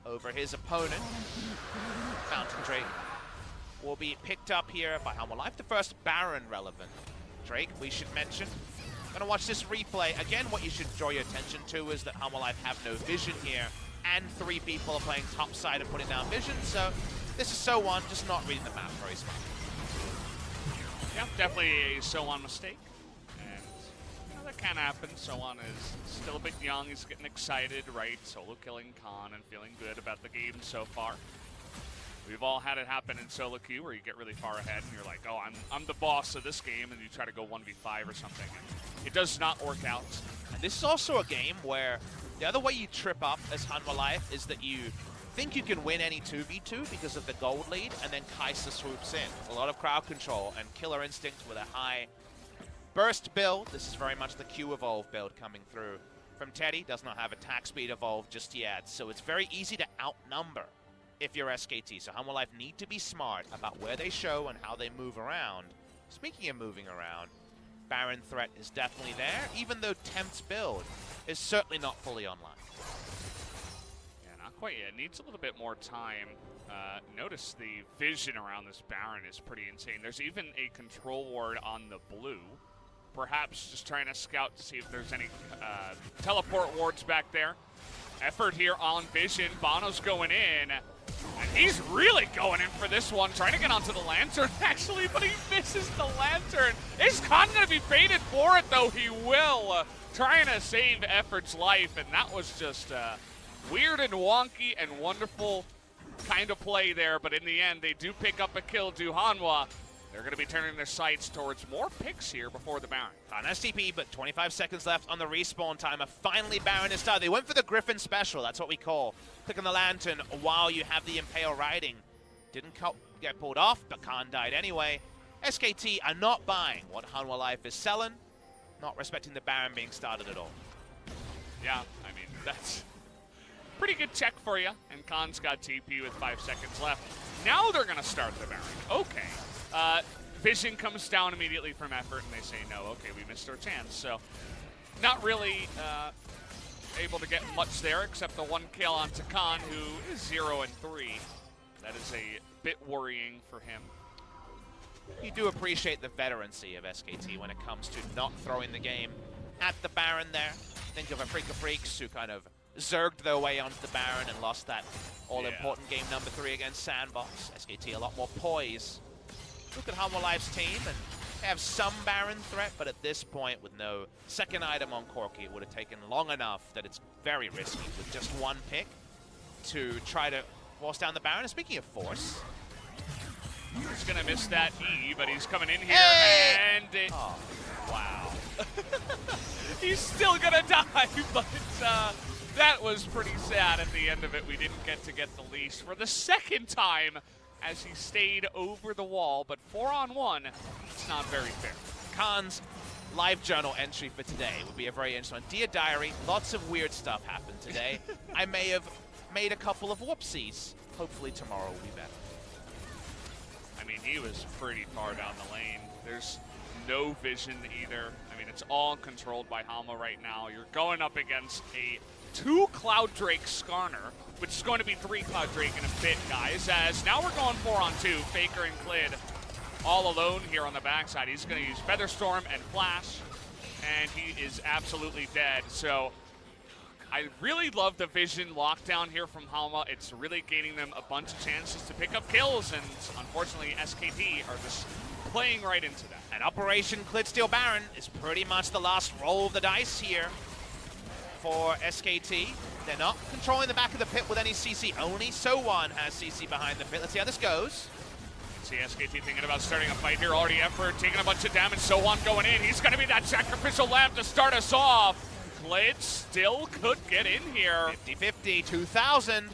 S2: over his opponent. Fountain Drake will be picked up here by Hanwha Life, the first Baron relevant Drake, we should mention. Gonna watch this replay. Again, what you should draw your attention to is that Hanwha Life have no vision here, and 3 people are playing top side and putting down vision, so this is SoHwan just not reading the map very smart.
S1: Yeah, definitely a SoHwan mistake. And you know, that can happen. SoHwan is still a bit young, he's getting excited, right? Solo killing Kahn and feeling good about the game so far. We've all had it happen in solo queue where you get really far ahead and you're like, oh, I'm the boss of this game, and you try to go 1v5 or something. And it does not work out.
S2: And this is also a game where the other way you trip up as Hanwha Life is that you think you can win any 2v2 because of the gold lead, and then Kai'Sa swoops in. A lot of crowd control and killer instinct with a high burst build. This is very much the Q evolve build coming through from Teddy. Does not have attack speed evolve just yet, so it's very easy to outnumber if you're SKT. So Hanwha Life need to be smart about where they show and how they move around. Speaking of moving around, Baron threat is definitely there, even though Tempt's build is certainly not fully online.
S1: Yeah, not quite yet. Needs a little bit more time. Notice the vision around this Baron is pretty insane. There's even a control ward on the blue. Perhaps just trying to scout to see if there's any teleport wards back there. Effort here on vision. Bono's going in. And he's really going in for this one, trying to get onto the Lantern, actually, but he misses the Lantern. Is Kahn going to be baited for it, though? He will. Trying to save Effort's life, and that was just weird and wonky and wonderful kind of play there, but in the end, they do pick up a kill to Hanwha. They're going to be turning their sights towards more picks here before the Baron.
S2: On STP, but 25 seconds left on the respawn timer. Finally, Baron is done. They went for the Griffin special. That's what we call click on the Lantern while you have the Impale riding. Didn't get pulled off, but Kahn died anyway. SKT are not buying what Hanwha Life is selling. Not respecting the Baron being started at all.
S1: Yeah, I mean, that's pretty good check for you. And Kahn's got TP with 5 seconds left. Now they're going to start the Baron. Okay. Vision comes down immediately from Effort, and they say, no, okay, we missed our chance. So not really able to get much there, except the 1 kill onto Kahn, who is 0-3. That is a bit worrying for him.
S2: You do appreciate the veterancy of SKT when it comes to not throwing the game at the Baron there. Think of a FLICKR Freaks who kind of zerged their way onto the Baron and lost that all-important game number 3 against Sandbox. SKT a lot more poise. Look at Hanwha Life's team, and they have some Baron threat, but at this point, with no second item on Corki, it would have taken long enough that it's very risky with just 1 pick to try to force down the Baron. And speaking of force,
S1: he's going to miss that E, but he's coming in here, and it... Oh, wow. He's still going to die, but that was pretty sad at the end of it. We didn't get the leash for the second time as he stayed over the wall, but 4-on-1, it's not very fair.
S2: Kahn's live journal entry for today would be a very interesting one. Dear Diary, lots of weird stuff happened today. I may have made a couple of whoopsies. Hopefully tomorrow will be better.
S1: I mean, he was pretty far down the lane. There's no vision either. I mean, it's all controlled by Hanwha right now. You're going up against a 2 Cloud Drake Skarner, which is going to be 3 Cloud Drake in a bit, guys, as now we're going 4-on-2. FLICKR and Clid all alone here on the backside. He's going to use Featherstorm and Flash, and he is absolutely dead. So I really love the vision lockdown here from Hanwha. It's really gaining them a bunch of chances to pick up kills, and unfortunately SKT are just playing right into that.
S2: And Operation Clid Steal Baron is pretty much the last roll of the dice here for SKT. They're not controlling the back of the pit with any CC. Only SoHwan has CC behind the pit. Let's see how this goes.
S1: See SKT thinking about starting a fight here. Already Effort taking a bunch of damage. SoHwan going in. He's going to be that sacrificial lamb to start us off. Clid still could get in here.
S2: 50-50, 2,000.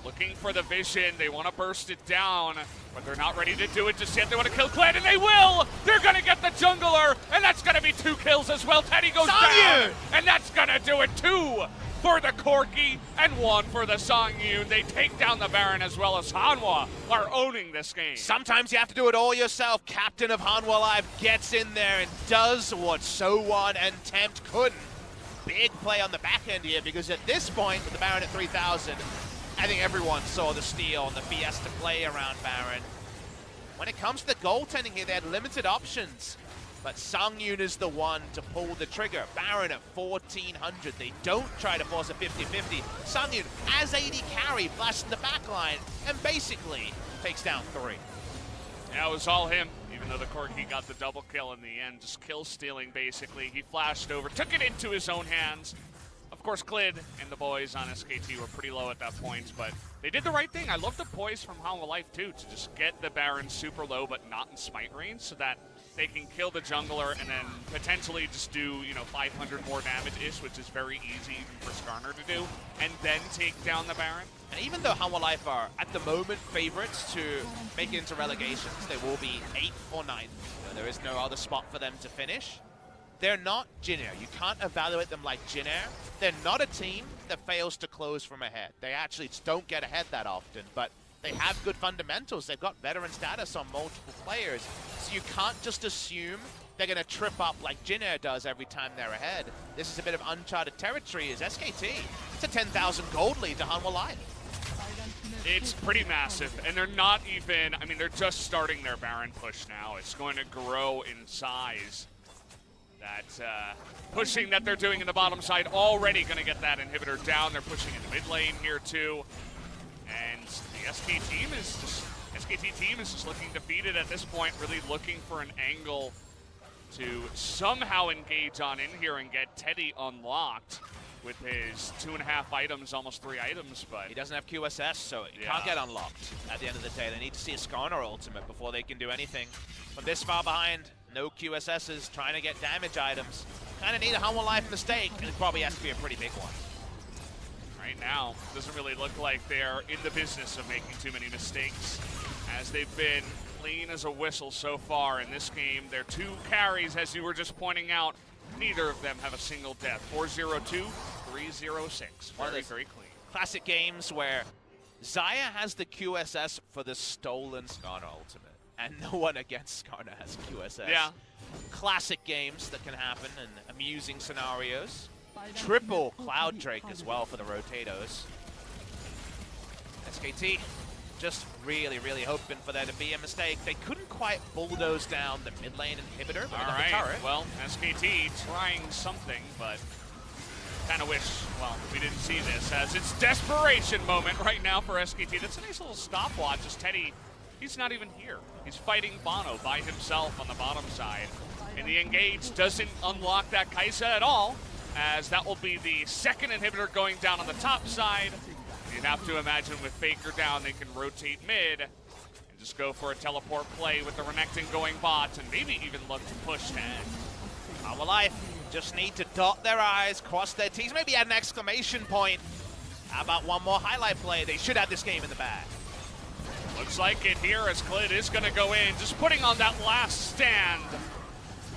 S1: Looking for the vision. They want to burst it down, but they're not ready to do it just yet. They want to kill Clid, and they will! They're going to get the jungler, and that's going to be 2 kills as well. Teddy goes down, and that's going to do it. 2 for the Corki, and 1 for the sangyoon. They take down the Baron as well as Hanwha are owning this game.
S2: Sometimes you have to do it all yourself. Captain of Hanwha Live gets in there and does what SoHwan and Tempt couldn't. Big play on the back end here, because at this point, with the Baron at 3,000, I think everyone saw the steal and the Fiesta play around Baron. When it comes to the goaltending here, they had limited options. But sangyoon is the one to pull the trigger. Baron at 1,400. They don't try to force a 50-50. sangyoon as AD carry, blasting the back line, and basically takes down 3.
S1: Yeah, it was all him, even though the Corki got the double kill in the end. Just kill stealing, basically. He flashed over, took it into his own hands. Of course, Clid and the boys on SKT were pretty low at that point, but they did the right thing. I love the poise from Hanwha Life, too, to just get the Baron super low, but not in smite range, so that they can kill the jungler and then potentially just do, 500 more damage-ish, which is very easy for Skarner to do, and then take down the Baron.
S2: And even though Hanwha Life are, at the moment, favorites to make it into relegations, they will be 8th or 9th. There is no other spot for them to finish. They're not Jin Air. You can't evaluate them like Jin Air. They're not a team that fails to close from ahead. They actually just don't get ahead that often, but they have good fundamentals. They've got veteran status on multiple players, so you can't just assume they're going to trip up like Jin Air does every time they're ahead. This is a bit of uncharted territory as SKT. It's a 10,000 gold lead to Hanwha Life.
S1: It's pretty massive, and they're not even, I mean, they're just starting their Baron push now. It's going to grow in size. That pushing that they're doing in the bottom side already going to get that inhibitor down. They're pushing in the mid lane here too. And the SKT team is just looking defeated at this point, really looking for an angle to somehow engage on in here and get Teddy unlocked with his 2.5 items, almost 3 items, but
S2: he doesn't have QSS, so he can't get unlocked at the end of the day. They need to see a SKT ultimate before they can do anything. From this far behind, no QSSs, trying to get damage items. Kind of need a Hanwha Life mistake, and it probably has to be a pretty big one.
S1: Right now, doesn't really look like they're in the business of making too many mistakes, as they've been clean as a whistle so far in this game. Their 2 carries, as you were just pointing out, neither of them have a single death. 402, 306. Very clean.
S2: Classic games where Xayah has the QSS for the stolen SKT ultimate, and no one against SKT has QSS.
S1: Yeah.
S2: Classic games that can happen in amusing scenarios. Triple Cloud Drake as well for the Rotatos. SKT just really, really hoping for there to be a mistake. They couldn't quite bulldoze down the mid lane inhibitor, but
S1: all right, well, SKT trying something, but kind of wish, well, we didn't see this, as it's desperation moment right now for SKT. That's a nice little stopwatch as Teddy, he's not even here. He's fighting Bono by himself on the bottom side. And the engage doesn't unlock that Kaisa at all, as that will be the second inhibitor going down on the top side. You'd have to imagine with FLICKR down, they can rotate mid and just go for a teleport play with the Renekton going bot and maybe even look to push head.
S2: Hanwha Life just need to dot their I's, cross their T's, maybe add an exclamation point. How about one more highlight play? They should have this game in the bag.
S1: Looks like it here as Clid is going to go in, just putting on that last stand.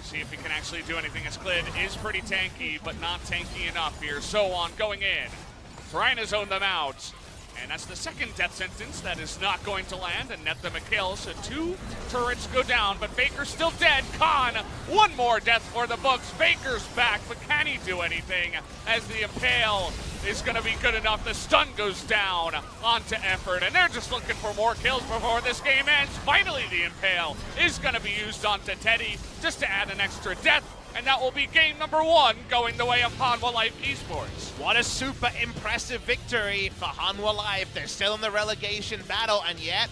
S1: See if he can actually do anything, as Clid is pretty tanky, but not tanky enough here. SoHwan going in, trying to zone them out. And that's the second death sentence that is not going to land and net them a kill. So 2 turrets go down, but FLICKR's still dead. Kahn, one more death for the books. FLICKR's back, but can he do anything? As the Impale is going to be good enough. The stun goes down onto Effort, and they're just looking for more kills before this game ends. Finally, the Impale is going to be used onto Teddy just to add an extra death. And that will be game number 1 going the way of Hanwha Life Esports.
S2: What a super impressive victory for Hanwha Life. They're still in the relegation battle, and yet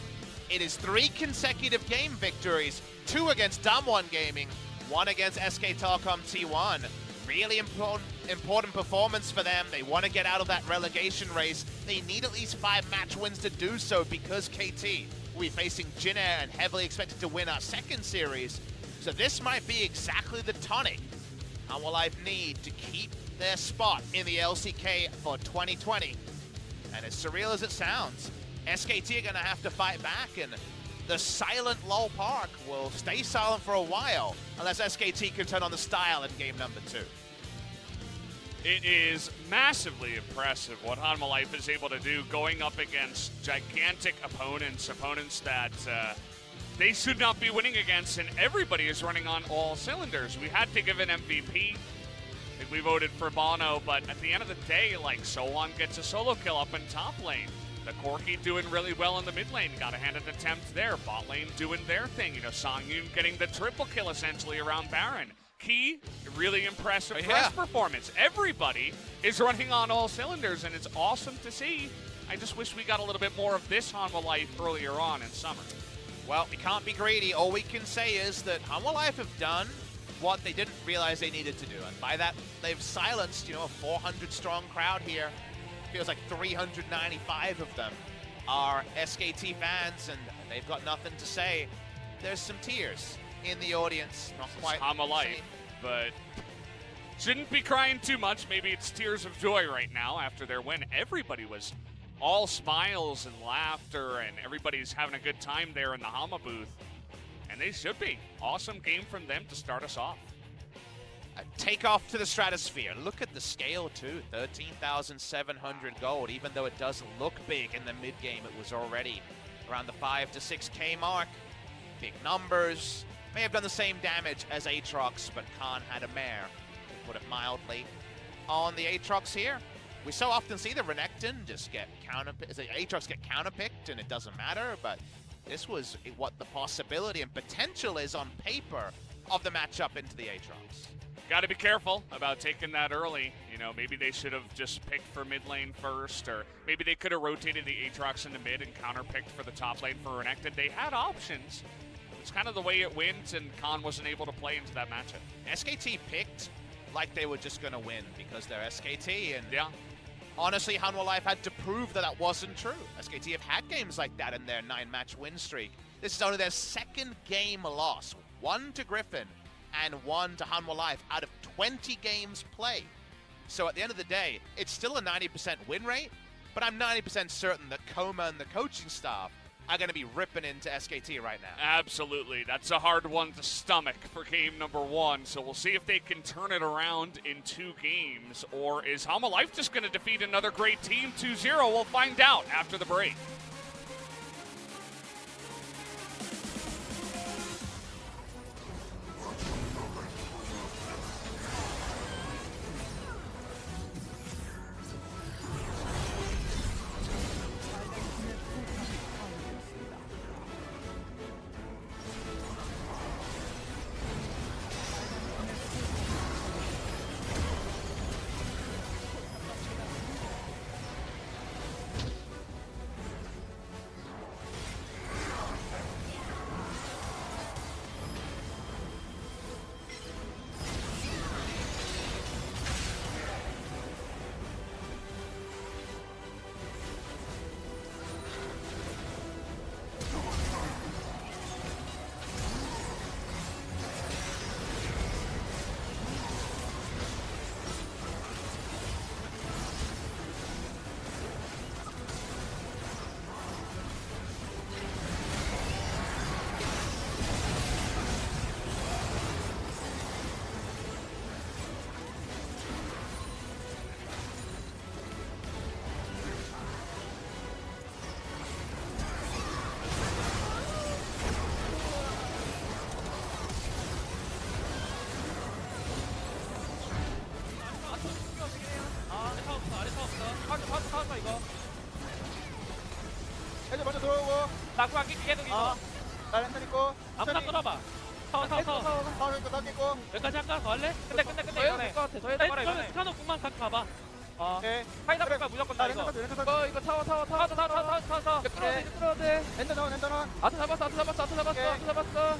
S2: it is 3 consecutive game victories. 2 against Damwon Gaming, 1 against SK Telecom T1. Really important performance for them. They want to get out of that relegation race. They need at least 5 match wins to do so, because KT will be facing Jin Air and heavily expected to win our second series. So this might be exactly the tonic Hanwha Life need to keep their spot in the LCK for 2020. And as surreal as it sounds, SKT are going to have to fight back, and the silent LoL Park will stay silent for a while unless SKT can turn on the style in game number 2.
S1: It is massively impressive what Hanwha Life is able to do going up against gigantic opponents that they should not be winning against, and everybody is running on all cylinders. We had to give an MVP. I think we voted for Bono, but at the end of the day, like, SoHwan gets a solo kill up in top lane. The Corki doing really well in the mid lane. Got a handed attempt there. Bot lane doing their thing. You know, sangyoon getting the triple kill essentially around Baron. Key, really impressive press performance. Everybody is running on all cylinders, and it's awesome to see. I just wish we got a little bit more of this Hanwha Life earlier on in summer.
S2: Well, we can't be greedy. All we can say is that Hanwha Life have done what they didn't realize they needed to do. And by that, they've silenced, you know, a 400-strong crowd here. Feels like 395 of them are SKT fans, and they've got nothing to say. There's some tears in the audience. Not quite
S1: Hanwha Life, but shouldn't be crying too much. Maybe it's tears of joy right now after their win. Everybody was all smiles and laughter, and everybody's having a good time there in the Hanwha booth. And they should be. Awesome game from them to start us off.
S2: A takeoff to the stratosphere. Look at the scale too, 13,700 gold. Even though it does look big in the mid-game, it was already around the 5 to 6K mark. Big numbers. May have done the same damage as Aatrox, but Kahn had a mare, to put it mildly, on the Aatrox here. We so often see the Renekton just get Aatrox get counterpicked and it doesn't matter, but this was what the possibility and potential is on paper of the matchup into the Aatrox.
S1: Got to be careful about taking that early. You know, maybe they should have just picked for mid lane first, or maybe they could have rotated the Aatrox into mid and counterpicked for the top lane for Renekton. They had options. It's kind of the way it went, and Kahn wasn't able to play into that matchup.
S2: SKT picked like they were just going to win because they're SKT, and
S1: yeah.
S2: Honestly, Hanwha Life had to prove that that wasn't true. SKT have had games like that in their 9-match win streak. This is only their second game loss. 1 to Griffin and 1 to Hanwha Life out of 20 games played. So at the end of the day, it's still a 90% win rate, but I'm 90% certain that Koma and the coaching staff are going to be ripping into SKT right now.
S1: Absolutely. That's a hard one to stomach for game number 1. So we'll see if they can turn it around in 2 games. Or is Hanwha Life just going to defeat another great team 2-0? We'll find out after the break.
S3: 해줘 먼저 들어오고
S4: 낙구가 계속 이거
S3: 나 랜턴 있고
S4: 아무나 끌어봐. 타워
S3: 타워 있고 나 있고
S4: 여기까지 할까? 더 할래? 근데
S5: 더 해야 될 것 같아. 더 해야 될 것 같아.
S4: 스카노 궁만 갖고 가봐.
S3: 오케이
S4: 파이다 볼까 무조건 나
S3: 나
S4: 이거.
S3: 랜턴 랜턴
S5: 이거 타워.
S4: 타워.
S5: 끌어야 돼.
S3: 랜턴 나와 랜턴 나와
S5: 아트 잡았어.
S3: 너지로 너지로 잡았고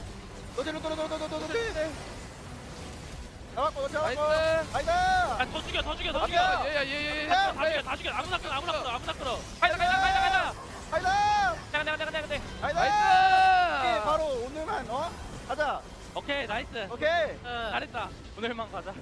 S5: 나이스.
S3: 나이스
S4: 더 죽여.
S5: 예.
S4: 다 죽여. 아무나 끌어. 가자.
S3: 나이스
S4: 내가.
S3: 나이스 바로 오늘만 가자
S4: 오케이 나이스.
S3: 오케이
S4: 잘했다. 오늘만 가자.